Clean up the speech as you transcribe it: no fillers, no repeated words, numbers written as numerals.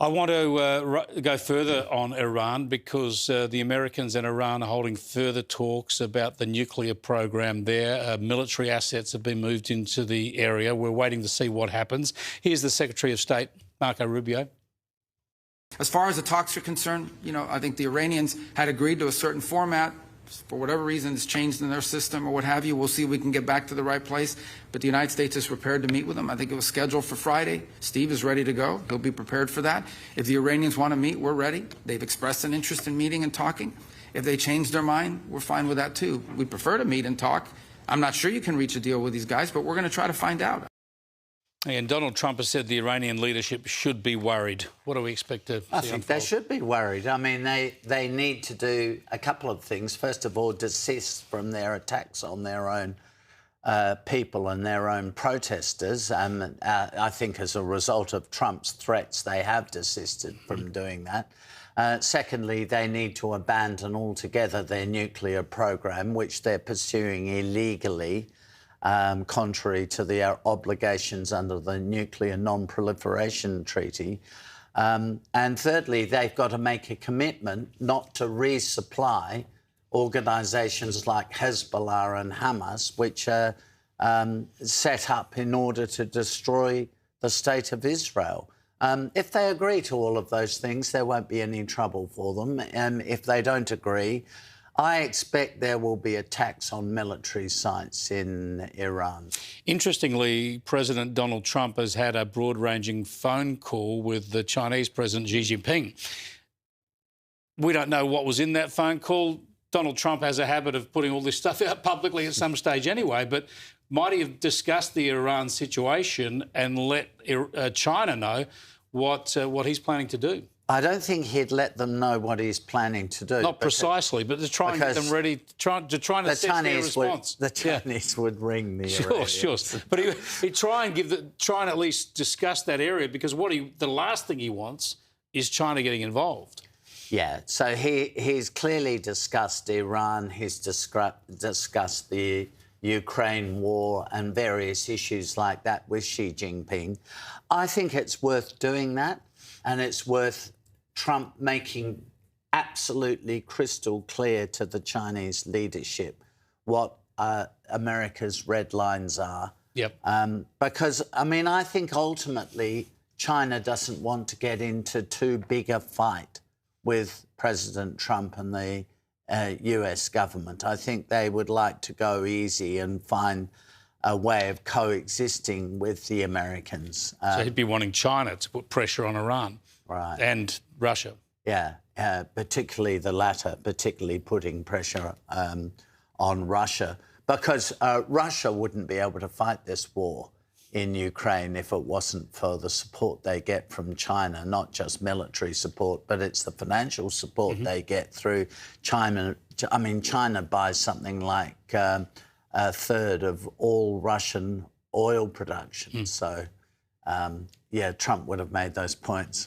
I want to go further on Iran because the Americans and Iran are holding further talks about the nuclear program there. Military assets have been moved into the area. We're waiting to see what happens. Here's the Secretary of State, Marco Rubio. As far as the talks are concerned, I think the Iranians had agreed to a certain format. For whatever reason, it's changed in their system or what have you. We'll see if we can get back to the right place. But the United States is prepared to meet with them. I think it was scheduled for Friday. Steve is ready to go. He'll be prepared for that. If the Iranians want to meet, we're ready. They've expressed an interest in meeting and talking. If they change their mind, we're fine with that too. We prefer to meet and talk. I'm not sure you can reach a deal with these guys, but we're going to try to find out. And Donald Trump has said the Iranian leadership should be worried. What do we expect to see I think they should be worried. I mean, they need to do a couple of things. First of all, desist from their attacks on their own people and their own protesters. I think as a result of Trump's threats, they have desisted from doing that. Secondly, they need to abandon altogether their nuclear program, which they're pursuing illegally, contrary to their obligations under the Nuclear Non-Proliferation Treaty. And thirdly, they've got to make a commitment not to resupply organisations like Hezbollah and Hamas, which are set up in order to destroy the State of Israel. If they agree to all of those things, there won't be any trouble for them. And if they don't agree, I expect there will be attacks on military sites in Iran. Interestingly, President Donald Trump has had a broad-ranging phone call with the Chinese President Xi Jinping. We don't know what was in that phone call. Donald Trump has a habit of putting all this stuff out publicly at some stage anyway, but might he have discussed the Iran situation and let China know what he's planning to do? I don't think he'd let them know what he's planning to do. Not precisely, but to try and get them ready, to try and assess their response. The Chinese would ring the Iranians. Sure. But he'd try and at least discuss that area, because the last thing he wants is China getting involved. Yeah, so he's clearly discussed Iran, he's discussed the Ukraine war and various issues like that with Xi Jinping. I think it's worth doing that, and it's worth Trump making absolutely crystal clear to the Chinese leadership what America's red lines are. Yep. Because, I mean, I think ultimately China doesn't want to get into too big a fight with President Trump and the US government. I think they would like to go easy and find a way of coexisting with the Americans. So he'd be wanting China to put pressure on Iran. Right. And Russia. Yeah, particularly the latter, particularly putting pressure on Russia, because Russia wouldn't be able to fight this war in Ukraine if it wasn't for the support they get from China, not just military support, but it's the financial support they get through China. I mean, China buys something like a third of all Russian oil production. So, yeah, Trump would have made those points.